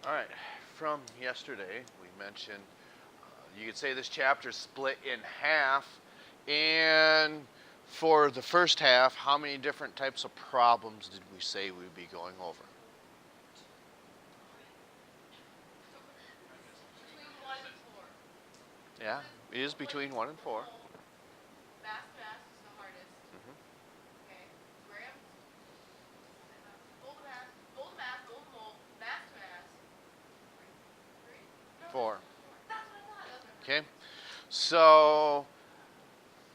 All right, from yesterday, we mentioned you could say this chapter is split in half. And for the first half, how many different types of problems did we say we'd be going over? Between 1 and 4. Yeah, it is between 1 and 4. Mass to mass is the hardest. Mm-hmm. Okay. Grams. Mole to mass. Mole to mass. Mole to mole. Mass to mass. 3? No, 4. 4. That's what I thought. That was my first Okay, guess. so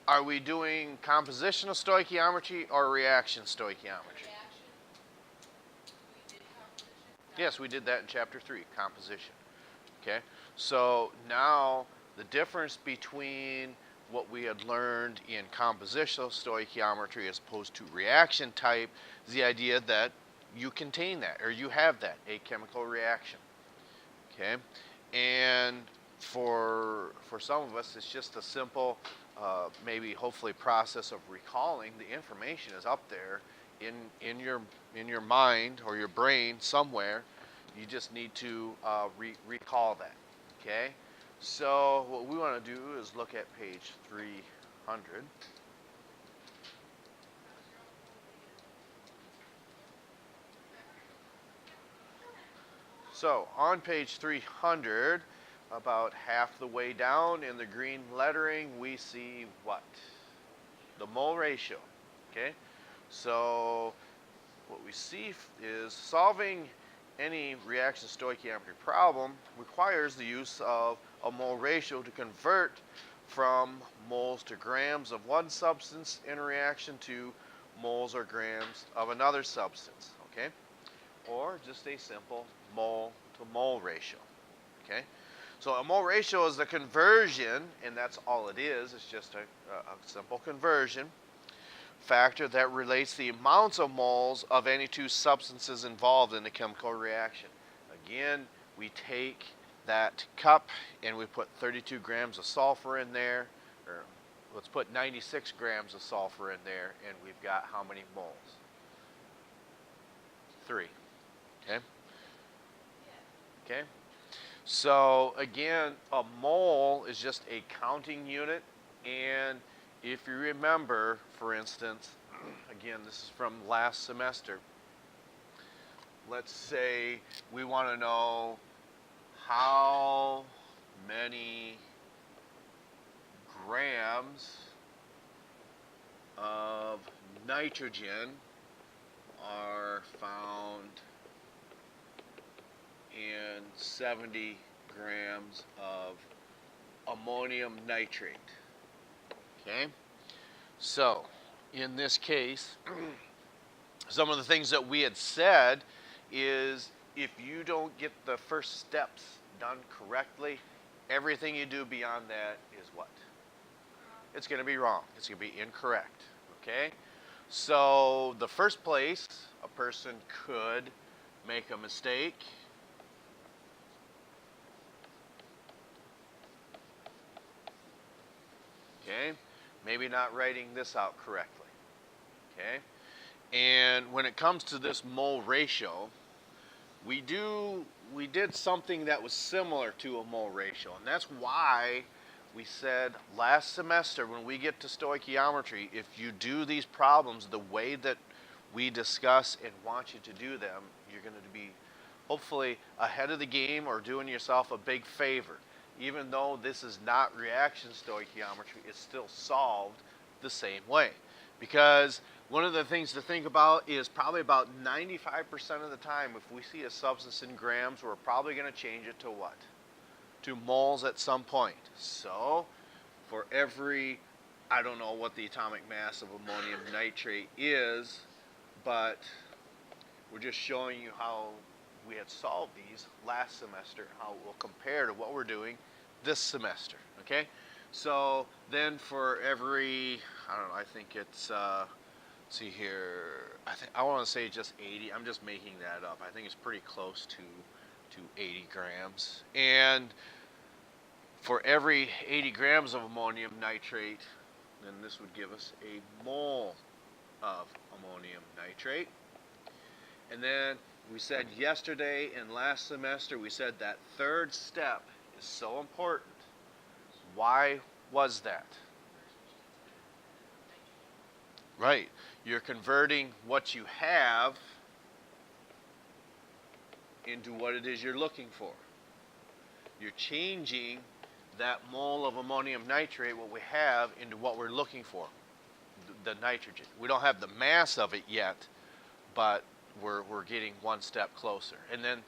are we doing compositional stoichiometry or reaction stoichiometry? Reaction. We did composition. Yes, we did that in chapter 3, composition. Okay, so now the difference between what we had learned in compositional stoichiometry as opposed to reaction type is the idea that you contain that, or you have that, a chemical reaction. Okay, and for some of us, it's just a simple, maybe hopefully process of recalling. The information is up there in your mind or your brain somewhere. You just need to recall that. Okay, so what we want to do is look at page 300. So on page 300, about half the way down in the green lettering, we see what? The mole ratio. Okay, so what we see is solving any reaction stoichiometry problem requires the use of a mole ratio to convert from moles to grams of one substance in reaction to moles or grams of another substance. Okay, or just a simple mole to mole ratio. Okay, so a mole ratio is the conversion, and that's all it is. It's just a simple conversion factor that relates the amounts of moles of any two substances involved in the chemical reaction. Again, we take that cup and we put 32 grams of sulfur in there, or let's put 96 grams of sulfur in there, and we've got how many moles? 3. Okay? Okay? So again, a mole is just a counting unit, and if you remember, for instance, again, this is from last semester. Let's say we want to know how many grams of nitrogen are found in 70 grams of ammonium nitrate. Okay, so in this case, some of the things that we had said is if you don't get the first steps done correctly, everything you do beyond that is what? It's going to be wrong. It's going to be incorrect. Okay, so the first place a person could make a mistake okay, maybe not writing this out correctly. Okay, and when it comes to this mole ratio, we did something that was similar to a mole ratio, and that's why we said last semester when we get to stoichiometry, if you do these problems the way that we discuss and want you to do them, you're going to be hopefully ahead of the game or doing yourself a big favor. Even though this is not reaction stoichiometry, it's still solved the same way. Because one of the things to think about is probably about 95% of the time, if we see a substance in grams, we're probably going to change it to what? To moles at some point. So, for every, I don't know what the atomic mass of ammonium nitrate is, but we're just showing you how we had solved these last semester, how it will compare to what we're doing this semester. Okay, so then for every, I don't know, I think it's let's see here, I want to say just 80. I'm just making that up. I think it's pretty close to 80 grams, and for every 80 grams of ammonium nitrate, then this would give us a mole of ammonium nitrate. And then we said yesterday and last semester, we said that third step is so important. Why was that? Right. You're converting what you have into what it is you're looking for. You're changing that mole of ammonium nitrate, what we have, into what we're looking for, the nitrogen. We don't have the mass of it yet, but we're getting one step closer. And then,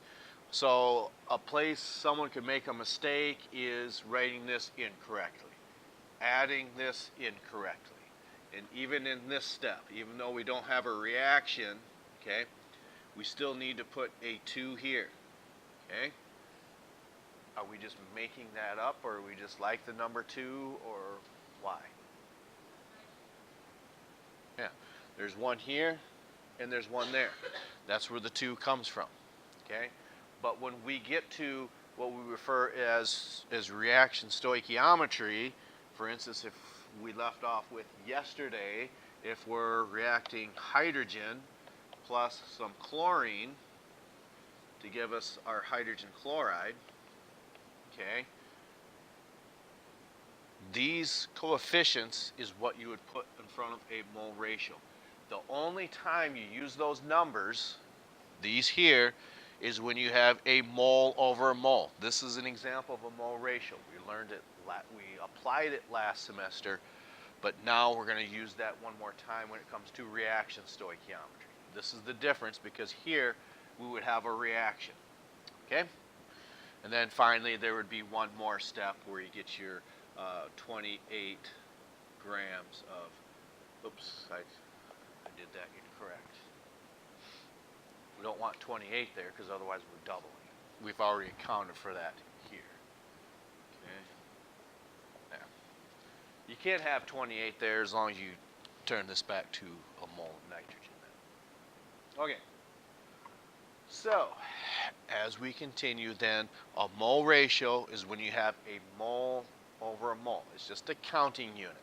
so a place someone could make a mistake is writing this incorrectly, adding this incorrectly. And even in this step, even though we don't have a reaction, okay, we still need to put a 2 here, okay? Are we just making that up, or are we just like the number 2, or why? Yeah, there's one here, and there's one there. That's where the 2 comes from, okay? But when we get to what we refer as reaction stoichiometry, for instance, if we left off with yesterday, if we're reacting hydrogen plus some chlorine to give us our hydrogen chloride, okay, these coefficients is what you would put in front of a mole ratio. The only time you use those numbers, these here, is when you have a mole over a mole. This is an example of a mole ratio. We learned it, we applied it last semester, but now we're going to use that one more time when it comes to reaction stoichiometry. This is the difference, because here we would have a reaction, okay? And then finally there would be one more step where you get your 28 grams of, oops, I did that incorrect. We don't want 28 there, because otherwise we're doubling. We've already accounted for that here. Okay. There. You can't have 28 there as long as you turn this back to a mole of nitrogen then. Okay. So, as we continue then, a mole ratio is when you have a mole over a mole. It's just a counting unit.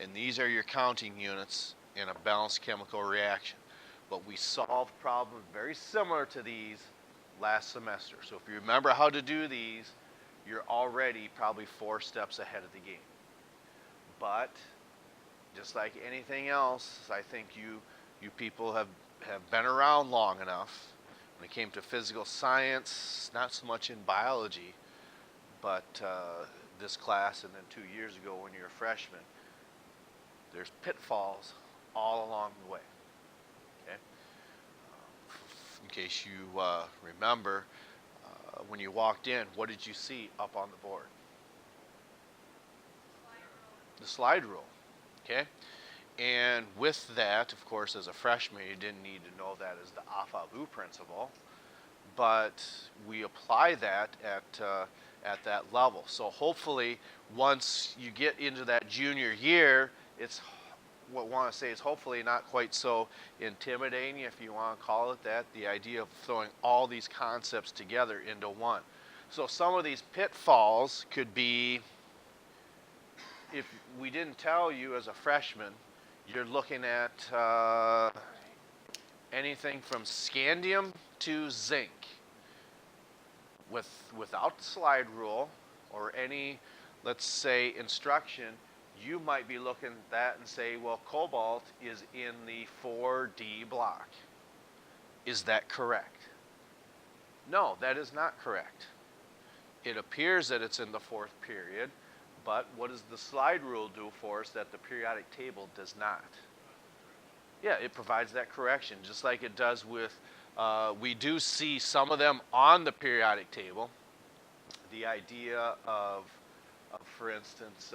And these are your counting units in a balanced chemical reaction. But we solved problems very similar to these last semester. So if you remember how to do these, you're already probably 4 steps ahead of the game. But just like anything else, I think you people have been around long enough. When it came to physical science, not so much in biology, but this class, and then 2 years ago when you're a freshman, there's pitfalls all along the way. Okay? In case you remember, when you walked in, what did you see up on the board? The slide rule. Okay? And with that, of course, as a freshman, you didn't need to know that as the AFABU principle, but we apply that at that level. So hopefully, once you get into that junior year, it's what I want to say is hopefully not quite so intimidating, if you want to call it that, the idea of throwing all these concepts together into one. So some of these pitfalls could be, if we didn't tell you as a freshman, you're looking at anything from scandium to zinc. Without the slide rule or any, let's say, instruction, you might be looking at that and say, well, cobalt is in the 4D block. Is that correct? No, that is not correct. It appears that it's in the 4th period, but what does the slide rule do for us that the periodic table does not? Yeah, it provides that correction, just like it does with, we do see some of them on the periodic table. The idea of for instance,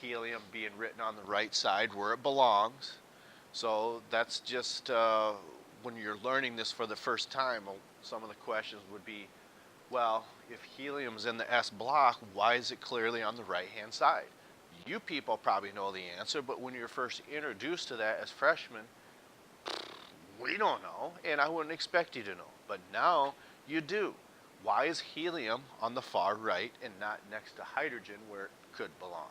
helium being written on the right side where it belongs. So that's just, when you're learning this for the first time, some of the questions would be, well, if helium's in the S block, why is it clearly on the right-hand side? You people probably know the answer, but when you're first introduced to that as freshmen, we don't know, and I wouldn't expect you to know. But now you do. Why is helium on the far right and not next to hydrogen where it could belong?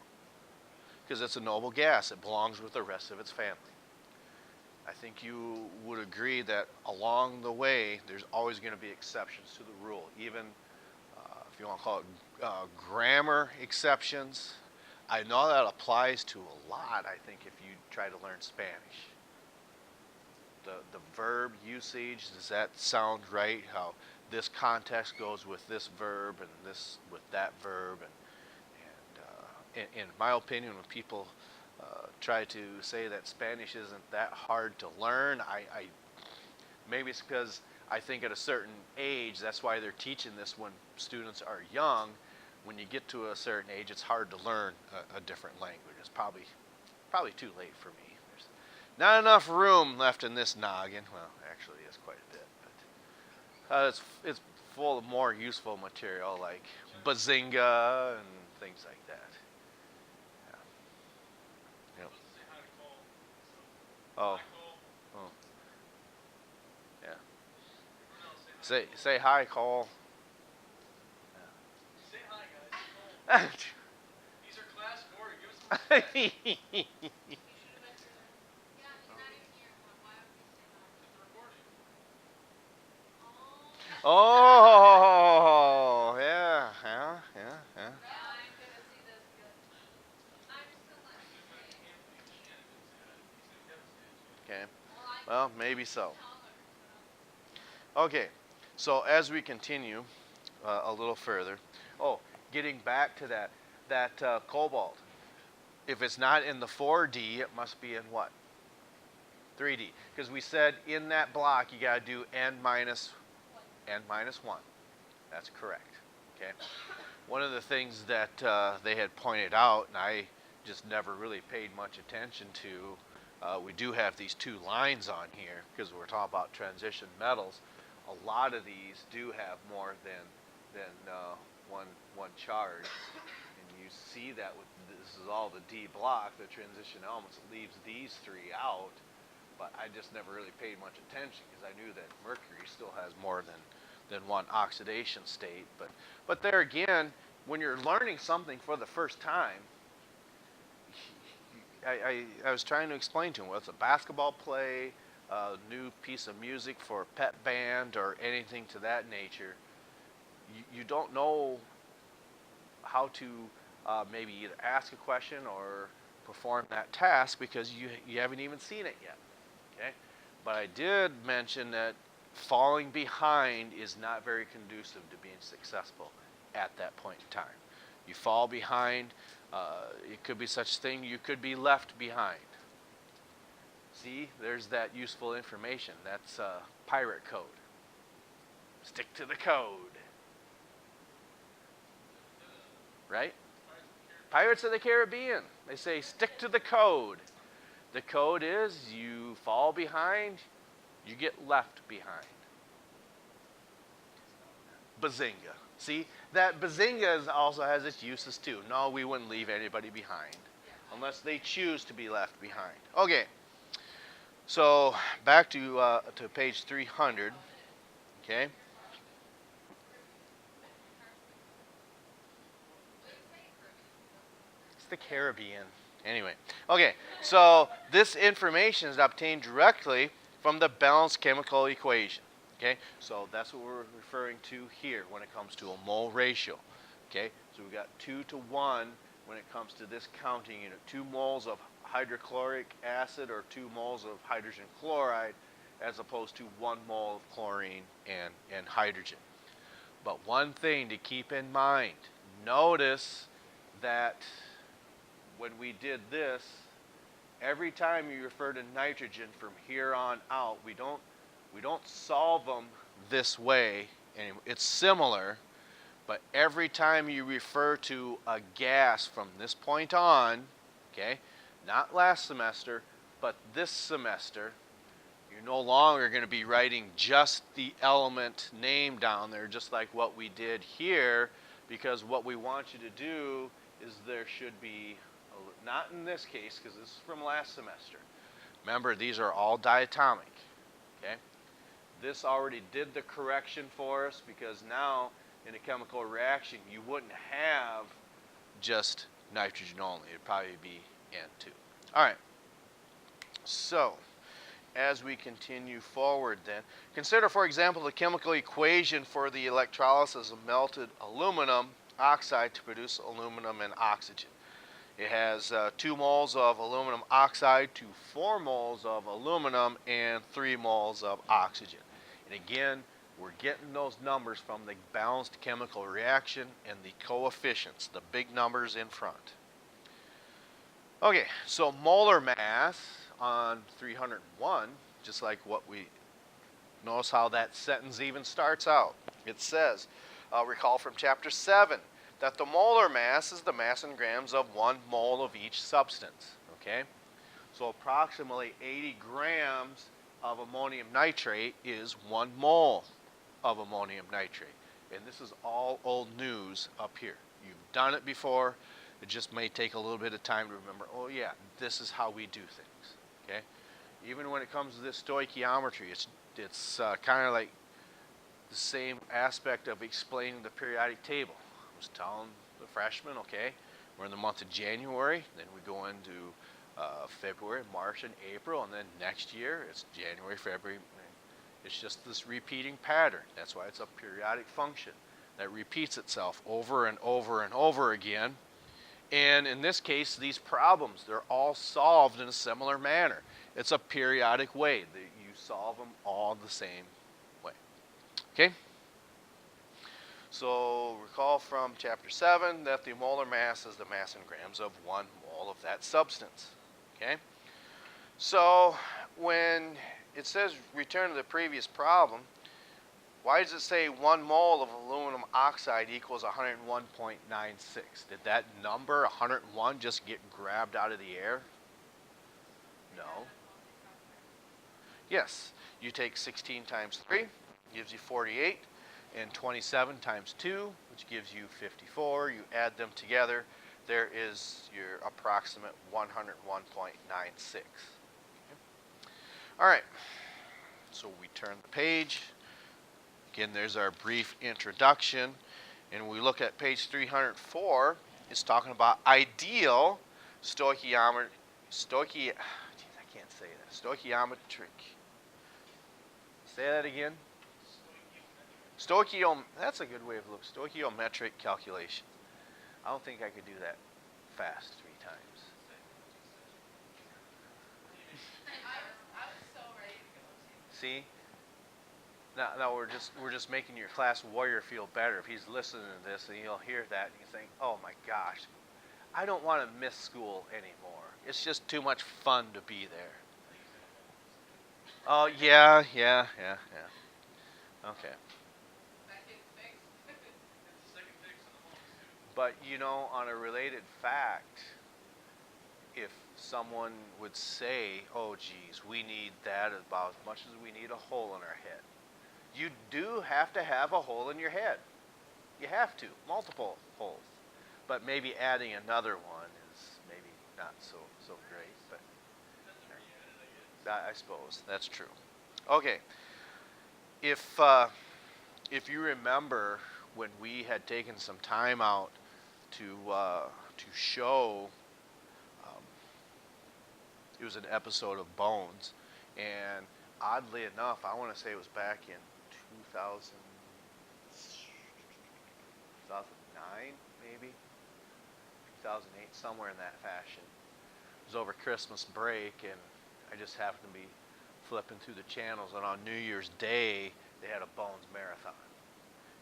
Because it's a noble gas. It belongs with the rest of its family. I think you would agree that along the way, there's always going to be exceptions to the rule, even if you want to call it grammar exceptions. I know that applies to a lot, I think, if you try to learn Spanish. The verb usage, does that sound right? How this context goes with this verb and this with that verb. In my opinion, when people try to say that Spanish isn't that hard to learn, maybe it's because I think at a certain age, that's why they're teaching this when students are young. When you get to a certain age, it's hard to learn a different language. It's probably too late for me. There's not enough room left in this noggin. Well, actually, it's quite a bit, but it's full of more useful material like bazinga and things like that. Yeah. Yep. Oh. Oh. Yeah. Say hi, Cole. Say hi, guys. These are class 4. Give us some respect. You should have been here. Yeah, he's not even here. Why would we say that? It's recording. Oh, yeah. I'm gonna see this good. I'm still not Okay. Well, Well, maybe so. tell her. Okay. So as we continue a little further, getting back to that cobalt. If it's not in the 4D, it must be in what? 3D. Because we said in that block you got to do n minus 1. That's correct. Okay. One of the things that they had pointed out, and I just never really paid much attention to, we do have these two lines on here because we're talking about transition metals. A lot of these do have more than one charge, and you see that with this is all the D block, the transition elements. It leaves these three out, but I just never really paid much attention because I knew that mercury still has more than one oxidation state. But there again, when you're learning something for the first time, I was trying to explain to him, whether it's a basketball play, a new piece of music for a pet band, or anything to that nature, you don't know how to maybe either ask a question or perform that task because you haven't even seen it yet. Okay, but I did mention that falling behind is not very conducive to being successful at that point in time. You fall behind, it could be such thing, you could be left behind. See, there's that useful information. That's pirate code. Stick to the code. Right? Pirates of the Caribbean. They say stick to the code. The code is you fall behind, you get left behind. Bazinga. See, that bazinga also has its uses too. No, we wouldn't leave anybody behind unless they choose to be left behind. Okay. So back to page 300. Okay. It's the Caribbean. Anyway, okay, so this information is obtained directly from the balanced chemical equation. Okay, so that's what we're referring to here when it comes to a mole ratio. Okay, so we've got 2 to 1 when it comes to this counting unit. 2 moles of hydrochloric acid or 2 moles of hydrogen chloride as opposed to 1 mole of chlorine and hydrogen. But one thing to keep in mind, notice that when we did this, every time you refer to nitrogen from here on out, we don't solve them this way. And it's similar, but every time you refer to a gas from this point on, okay, not last semester, but this semester, you're no longer going to be writing just the element name down there, just like what we did here, because what we want you to do is there should be, not in this case, because this is from last semester. Remember, these are all diatomic, okay? This already did the correction for us because now in a chemical reaction, you wouldn't have just nitrogen only. It'd probably be N2. All right. So as we continue forward then, consider, for example, the chemical equation for the electrolysis of melted aluminum oxide to produce aluminum and oxygen. It has 2 moles of aluminum oxide to 4 moles of aluminum and 3 moles of oxygen. And again, we're getting those numbers from the balanced chemical reaction and the coefficients, the big numbers in front. Okay, so molar mass on 301, just like what we notice how that sentence even starts out. It says, recall from chapter 7, that the molar mass is the mass in grams of 1 mole of each substance. Okay, so approximately 80 grams of ammonium nitrate is 1 mole of ammonium nitrate. And this is all old news up here. You've done it before. It just may take a little bit of time to remember, oh yeah, this is how we do things. Okay, even when it comes to this stoichiometry, it's kind of like the same aspect of explaining the periodic table. I was telling the freshmen, okay, we're in the month of January, then we go into February, March, and April, and then next year it's January, February. It's just this repeating pattern. That's why it's a periodic function that repeats itself over and over and over again. And in this case, these problems, they're all solved in a similar manner. It's a periodic way that you solve them all the same way. Okay? So recall from chapter 7 that the molar mass is the mass in grams of 1 mole of that substance. Okay? So when it says return to the previous problem, why does it say 1 mole of aluminum oxide equals 101.96? Did that number, 101, just get grabbed out of the air? No. Yes. You take 16 times 3, gives you 48, and 27 times 2, which gives you 54. You add them together, there is your approximate 101.96. Okay. All right. So we turn the page. Again, there's our brief introduction. And we look at page 304. It's talking about ideal stoichiometric. I can't say that. Stoichiometric. Say that again. That's a good way of looking. Stoichiometric calculation. I don't think I could do that fast 3 times. I was so ready to go. See? Now we're just making your class warrior feel better. If he's listening to this and he'll hear that and he's saying, "Oh my gosh, I don't want to miss school anymore. It's just too much fun to be there." Oh yeah. Okay. That kid's fixed. It's the second fix in the month, too. But you know, on a related fact, if someone would say, "Oh geez, we need that about as much as we need a hole in our head," you do have to have a hole in your head. You have to, multiple holes. But maybe adding another one is maybe not so great. But I suppose that's true. Okay. If you remember when we had taken some time out to show, it was an episode of Bones, and oddly enough, I want to say it was back in 2009, maybe 2008, somewhere in that fashion. It was over Christmas break, and I just happened to be flipping through the channels, and on New Year's Day, they had a Bones marathon.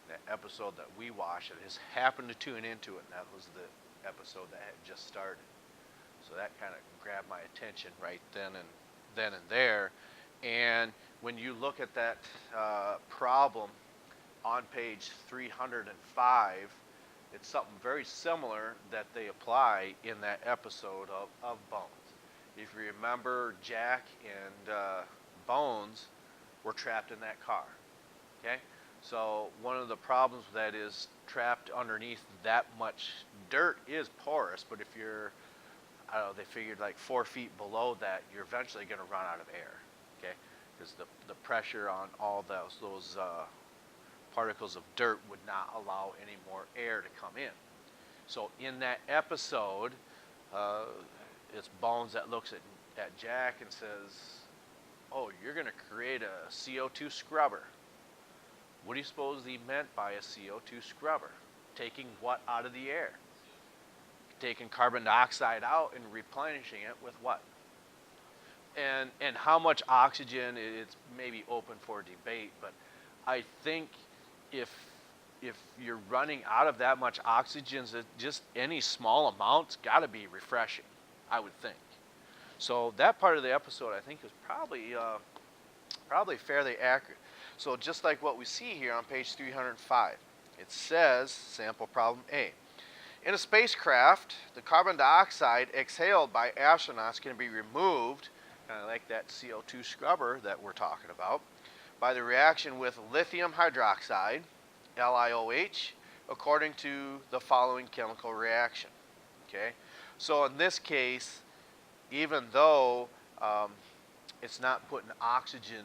That episode that we watched, I just happened to tune into it, and that was the episode that had just started. So that kind of grabbed my attention right then and there. And when you look at that problem on page 305, it's something very similar that they apply in that episode of Bones. If you remember, Jack and Bones were trapped in that car. Okay? So one of the problems with that is trapped underneath that much dirt is porous, but if you're, I don't know, they figured like 4 feet below that, you're eventually going to run out of air. Okay? Because the pressure on all those particles of dirt would not allow any more air to come in. So in that episode, it's Bones that looks at Jack and says, oh, you're going to create a CO2 scrubber. What do you suppose he meant by a CO2 scrubber? Taking what out of the air? Taking carbon dioxide out and replenishing it with what? And how much oxygen, it's maybe open for debate, but I think if you're running out of that much oxygen, just any small amount's got to be refreshing, I would think. So that part of the episode, I think, is probably fairly accurate. So just like what we see here on page 305, it says, sample problem A. In a spacecraft, the carbon dioxide exhaled by astronauts can be removed, kind of like that CO2 scrubber that we're talking about, by the reaction with lithium hydroxide, LiOH, according to the following chemical reaction. Okay, so in this case, even though it's not putting oxygen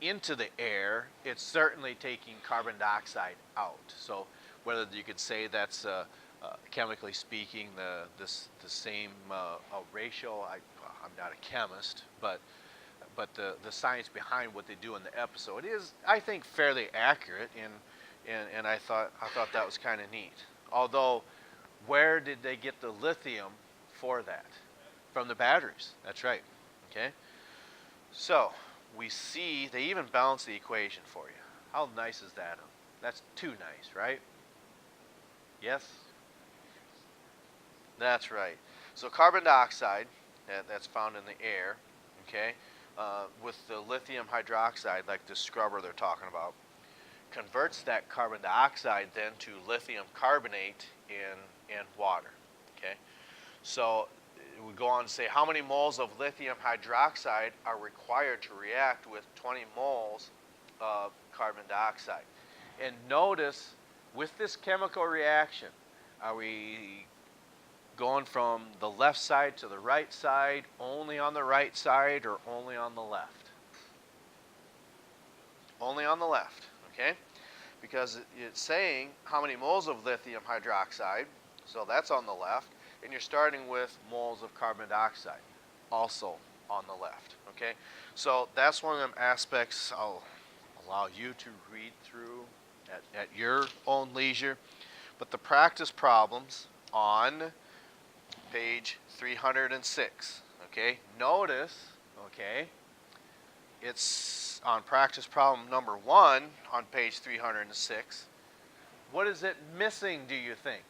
into the air, it's certainly taking carbon dioxide out. So whether you could say that's chemically speaking the same ratio, I'm not a chemist, but the science behind what they do in the episode is, I think, fairly accurate, and I thought that was kind of neat. Although, where did they get the lithium for that? From the batteries. That's right. Okay. So we see they even balance the equation for you. How nice is that? That's too nice, right? Yes? That's right. So carbon dioxide, that's found in the air, okay, with the lithium hydroxide, like the scrubber they're talking about, converts that carbon dioxide then to lithium carbonate in water, okay? So we go on to say how many moles of lithium hydroxide are required to react with 20 moles of carbon dioxide. And notice, with this chemical reaction, are we going from the left side to the right side, only on the right side, or only on the left? Only on the left, okay? Because it's saying how many moles of lithium hydroxide, so that's on the left, and you're starting with moles of carbon dioxide, also on the left, okay? So that's one of them aspects I'll allow you to read through at your own leisure. But the practice problems on page 306, okay? Notice, okay, it's on practice problem number 1 on page 306. What is it missing, do you think?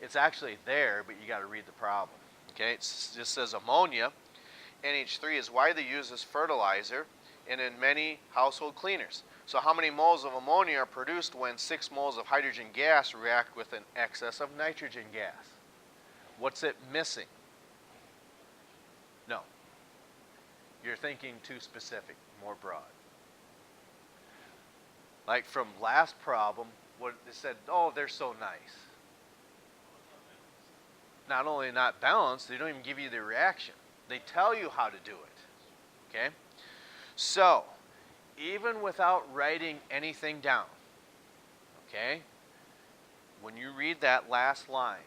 It's actually there, but you got to read the problem. Okay, it just says ammonia, NH3, is widely used as fertilizer and in many household cleaners. So how many moles of ammonia are produced when 6 moles of hydrogen gas react with an excess of nitrogen gas? What's it missing? No. You're thinking too specific, more broad. Like from last problem, what they said, oh, they're so nice. Not only not balanced, they don't even give you the reaction. They tell you how to do it. Okay? So, even without writing anything down, okay, when you read that last line,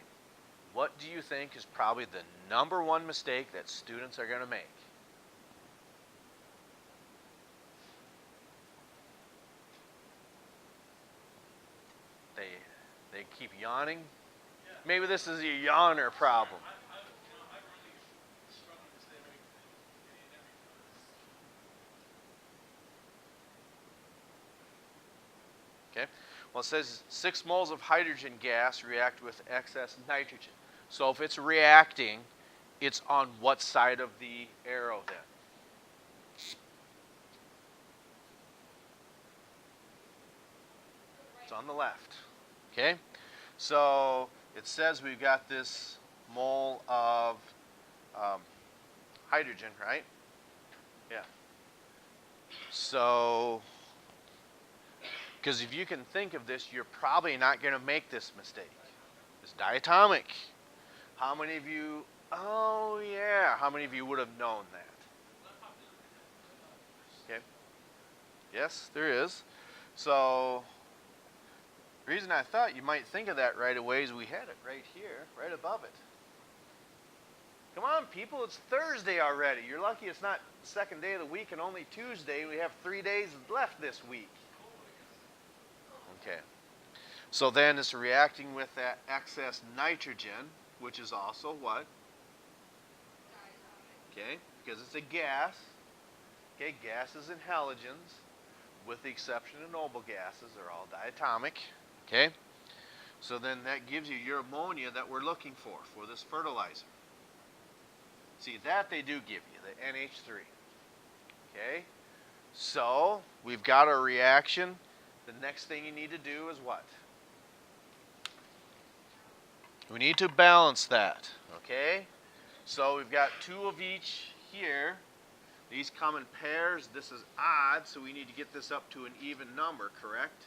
what do you think is probably the number one mistake that students are going to make? They keep yawning. Maybe this is a yawner problem. I'm really struggling to stay away from any and everything. Okay. Well, it says 6 moles of hydrogen gas react with excess nitrogen. So if it's reacting, it's on what side of the arrow then? It's on the left. Okay. So it says we've got this mole of hydrogen, right? Yeah. So, because if you can think of this, you're probably not going to make this mistake. It's diatomic. How many of you, oh yeah, how many of you would have known that? Okay. Yes, there is. So, the reason I thought you might think of that right away is we had it right here, right above it. Come on, people, it's Thursday already. You're lucky it's not the second day of the week and only Tuesday. We have 3 days left this week. Okay. So then it's reacting with that excess nitrogen, which is also what? Okay, because it's a gas. Okay, gases and halogens, with the exception of noble gases, they're all diatomic. Okay, so then that gives you your ammonia that we're looking for this fertilizer. See, that they do give you, the NH3. Okay, so we've got our reaction. The next thing you need to do is what? We need to balance that. Okay, so we've got 2 of each here. These come in pairs. This is odd, so we need to get this up to an even number, correct?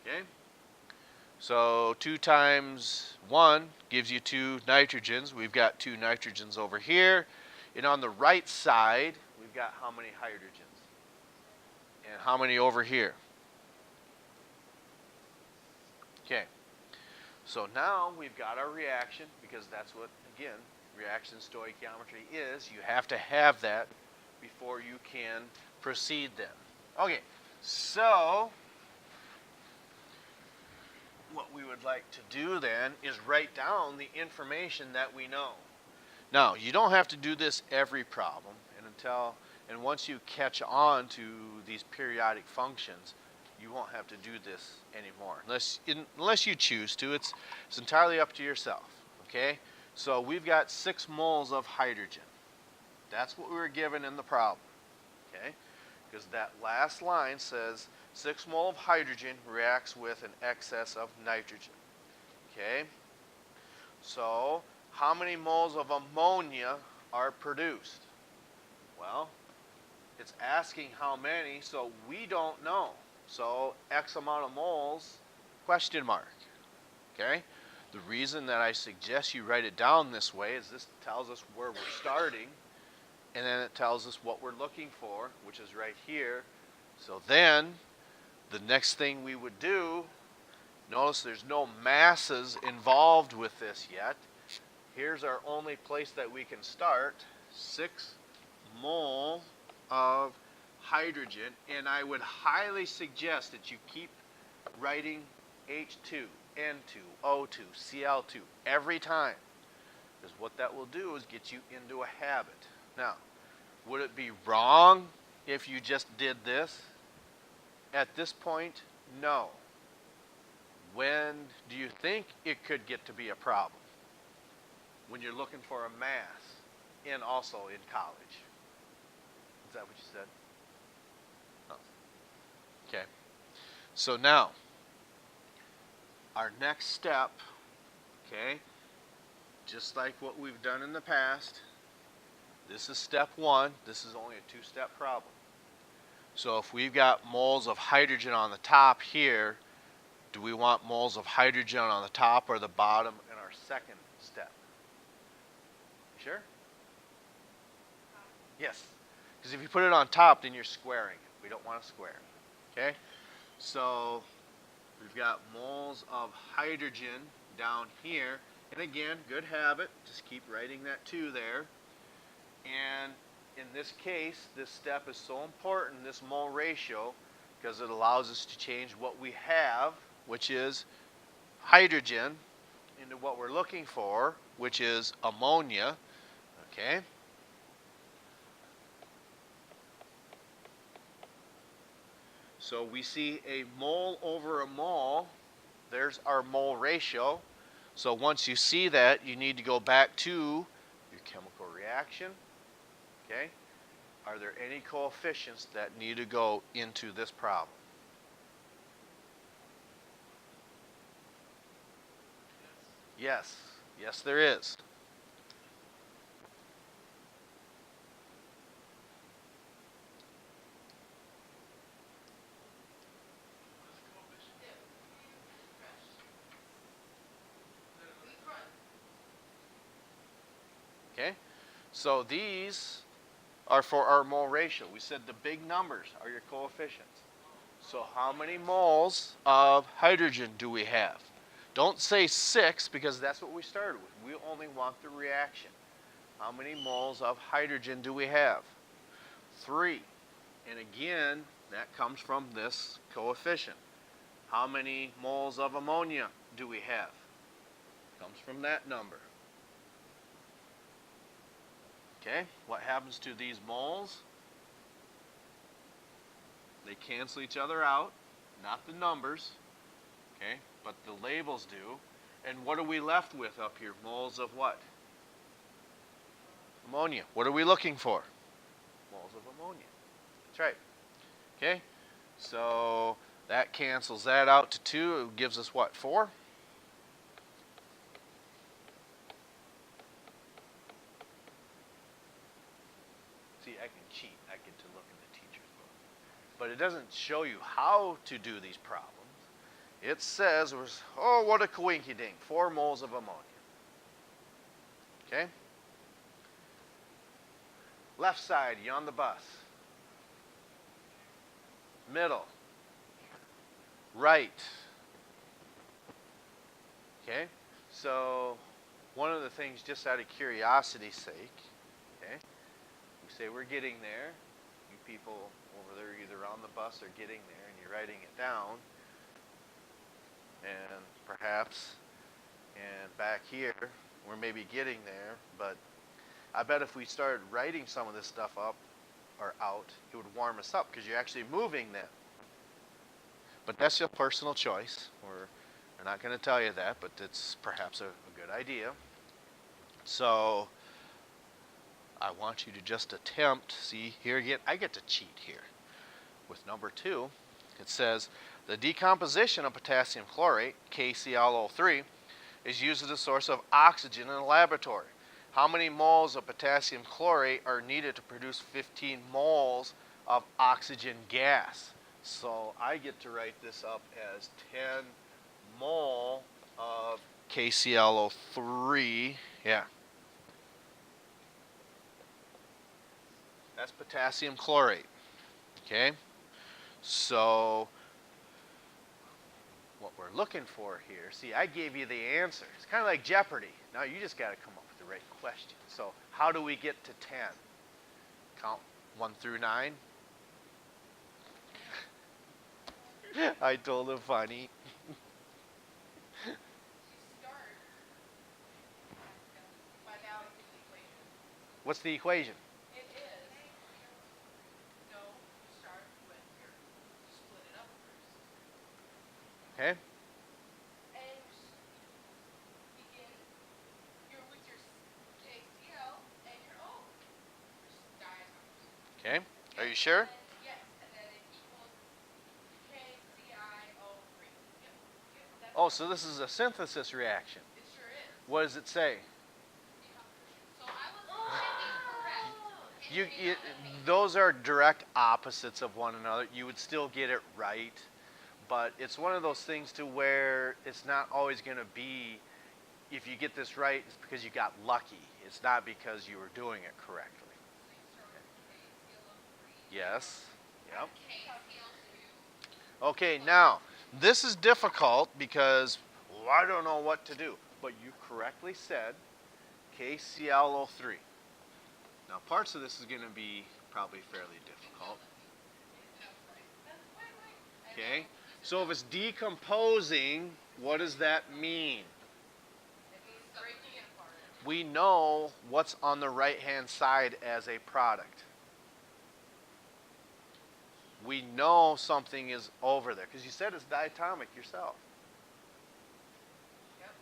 Okay. So 2 times 1 gives you 2 nitrogens. We've got 2 nitrogens over here. And on the right side, we've got how many hydrogens? And how many over here? Okay. So now we've got our reaction, because that's what, again, reaction stoichiometry is. You have to have that before you can proceed then. Okay, so what we would like to do then is write down the information that we know. Now, you don't have to do this every problem, and once you catch on to these periodic functions, you won't have to do this anymore, unless you choose to. It's entirely up to yourself. Okay, so we've got 6 moles of hydrogen. That's what we were given in the problem. Okay, because that last line says 6 mole of hydrogen reacts with an excess of nitrogen. Okay, so how many moles of ammonia are produced? Well, it's asking how many, so we don't know. So X amount of moles, question mark. Okay? The reason that I suggest you write it down this way is this tells us where we're starting, and then it tells us what we're looking for, which is right here. So then, the next thing we would do, notice there's no masses involved with this yet. Here's our only place that we can start, 6 mole of hydrogen, and I would highly suggest that you keep writing H2, N2, O2, Cl2 every time, because what that will do is get you into a habit. Now, would it be wrong if you just did this? At this point, no. When do you think it could get to be a problem? When you're looking for a mass, and also in college. Is that what you said? Oh. Okay. So now, our next step, okay, just like what we've done in the past, this is step 1. This is only a 2-step problem. So if we've got moles of hydrogen on the top here, do we want moles of hydrogen on the top or the bottom in our second step? Sure? Yes. Because if you put it on top, then you're squaring it. We don't want to square it. Okay? So we've got moles of hydrogen down here. And again, good habit. Just keep writing that 2 there. And in this case, this step is so important, this mole ratio, because it allows us to change what we have, which is hydrogen, into what we're looking for, which is ammonia. Okay? So we see a mole over a mole. There's our mole ratio. So once you see that, you need to go back to your chemical reaction. Okay? Are there any coefficients that need to go into this problem? Yes. Yes, there is. Okay? So these are for our mole ratio. We said the big numbers are your coefficients. So how many moles of hydrogen do we have? Don't say 6 because that's what we started with. We only want the reaction. How many moles of hydrogen do we have? 3. And again, that comes from this coefficient. How many moles of ammonia do we have? Comes from that number. Okay, what happens to these moles? They cancel each other out, not the numbers, okay, but the labels do. And what are we left with up here? Moles of what? Ammonia. What are we looking for? Moles of ammonia. That's right. Okay, so that cancels that out to 2. It gives us what, 4? See, I can cheat. I get to look in the teacher's book. But it doesn't show you how to do these problems. It says, oh, what a coinky-dink, 4 moles of ammonia. Okay? Left side, you on the bus. Middle. Right. Okay? So, one of the things, just out of curiosity's sake, okay, we say we're getting there. You people over there either on the bus or getting there, and you're writing it down. And perhaps, and back here, we're maybe getting there, but I bet if we started writing some of this stuff up or out, it would warm us up because you're actually moving then. But that's your personal choice. We're not going to tell you that, but it's perhaps a good idea. So I want you to just attempt, see here again, I get to cheat here. With number 2, it says, the decomposition of potassium chlorate, KClO3, is used as a source of oxygen in a laboratory. How many moles of potassium chlorate are needed to produce 15 moles of oxygen gas? So I get to write this up as 10 mole of KClO3. Yeah. That's potassium chlorate. Okay? So what we're looking for here, see, I gave you the answer. It's kind of like Jeopardy. Now you just got to come up with the right question. So how do we get to 10? Count 1 through 9. I told him funny. You start by now it's in the equation. What's the equation? It is. No, you start with your split it up first. Okay? And begin with your KCl and your O. Your diatoms. Okay. Are you sure? Yes, and then it equals KClO3. Yep. That's Oh, so this is a synthesis reaction. it sure is. What does it say? So I was checking correct. You, those are direct opposites of one another. You would still get it right, but it's one of those things to where it's not always going to be, if you get this right, it's because you got lucky. It's not because you were doing it correctly. Yes. Yep. Okay, now, this is difficult because I don't know what to do. But you correctly said KClO3. Now, parts of this is going to be probably fairly difficult. Okay? So if it's decomposing, what does that mean? We know what's on the right-hand side as a product. We know something is over there because you said it's diatomic yourself. Yep.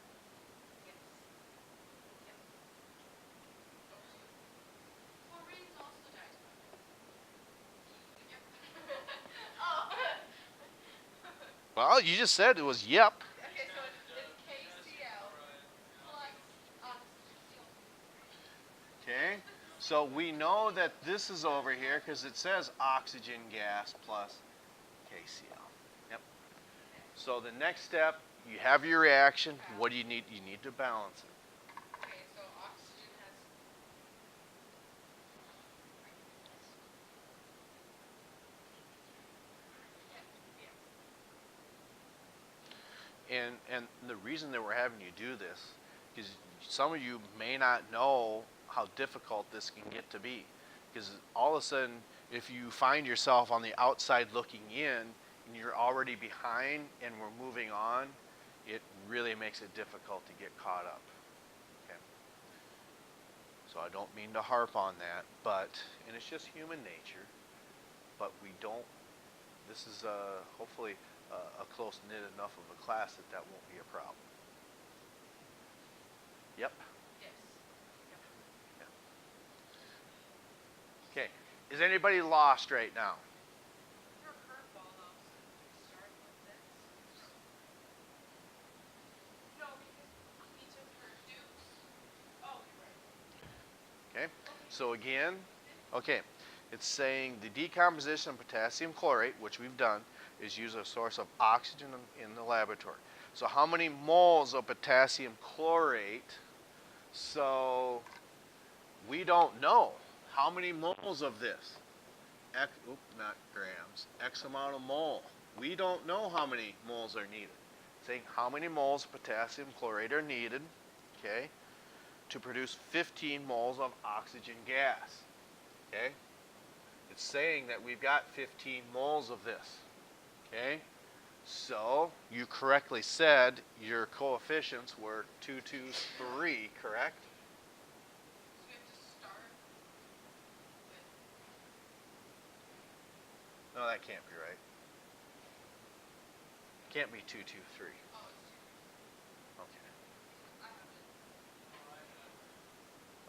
Chlorine's also diatomic. Yep. Oh. Well, you just said it was yep. Okay, so it's KCl plus oxygen. Okay? So we know that this is over here because it says oxygen gas plus KCl. Yep. So the next step, you have your reaction. What do you need? You need to balance it. Okay, so oxygen has And the reason that we're having you do this is some of you may not know how difficult this can get to be. Because all of a sudden, if you find yourself on the outside looking in and you're already behind and we're moving on, it really makes it difficult to get caught up. Okay. So I don't mean to harp on that, and it's just human nature, but we don't, this is hopefully a close-knit enough of a class that won't be a problem. Yep. Yes. Okay. Is anybody lost right now? You're a curveball though, so start with this. No, because we took her deuce. Oh, you're right. Okay. So again, okay, it's saying the decomposition of potassium chlorate, which we've done, is use a source of oxygen in the laboratory. So how many moles of potassium chlorate? So we don't know. How many moles of this? Not grams. X amount of mole. We don't know how many moles are needed. Saying how many moles of potassium chlorate are needed, okay, to produce 15 moles of oxygen gas. Okay? It's saying that we've got 15 moles of this. Okay? So you correctly said your coefficients were 2, 2, 3, correct? So we have to start with. No, that can't be right. Can't be 2, 2, 3. Oh, it's 2. Okay. I have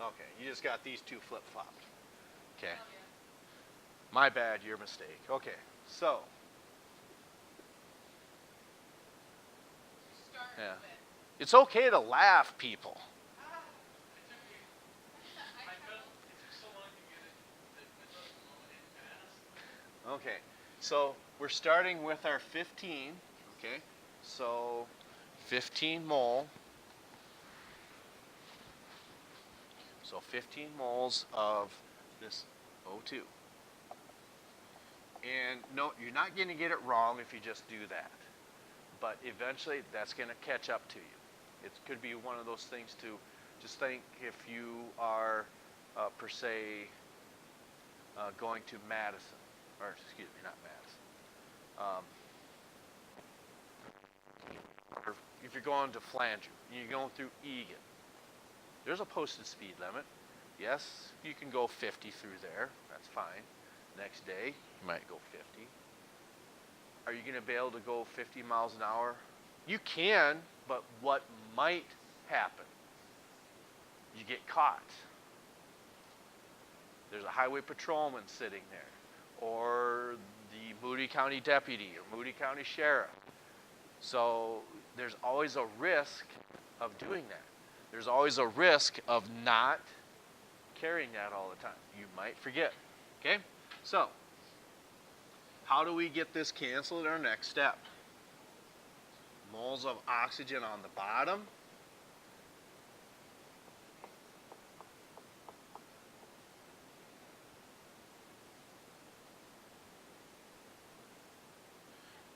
it. Okay, you just got these two flip-flopped. Okay. Oh, yeah. My bad, your mistake. Okay, so, Start yeah. with. It's okay to laugh, people. It took so long to get it, the moment in fast. Okay, so we're starting with our 15, okay? So 15 mole. So 15 moles of this O2. And no, you're not going to get it wrong if you just do that. But eventually that's going to catch up to you. It could be one of those things to just think if you are, per se, going to Madison, or excuse me, not Madison. Or if you're going to Flandreau, and you're going through Egan, there's a posted speed limit. Yes, you can go 50 through there. That's fine. Next day, you might go 50. Are you going to be able to go 50 miles an hour? You can, but what might happen? You get caught. There's a highway patrolman sitting there, or the Moody County deputy, or Moody County sheriff. So there's always a risk of doing that. There's always a risk of not carrying that all the time. You might forget. Okay? So, how do we get this canceled in our next step? Moles of oxygen on the bottom.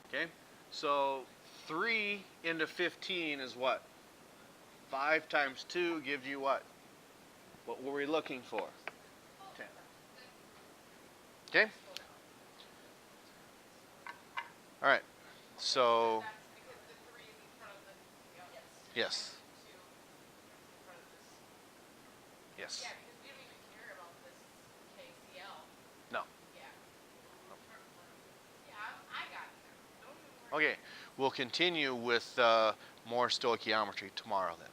Okay? So, 3 into 15 is what? 5 times 2 gives you what? What were we looking for? 10. Okay? All right. So, That's because the 3 is in front of the. yes. And 2 in front of this. Yes. Yeah, because we don't even care about this KCL. No. Yeah. Yeah, I got it. Don't even worry. Okay. We'll continue with more stoichiometry tomorrow then.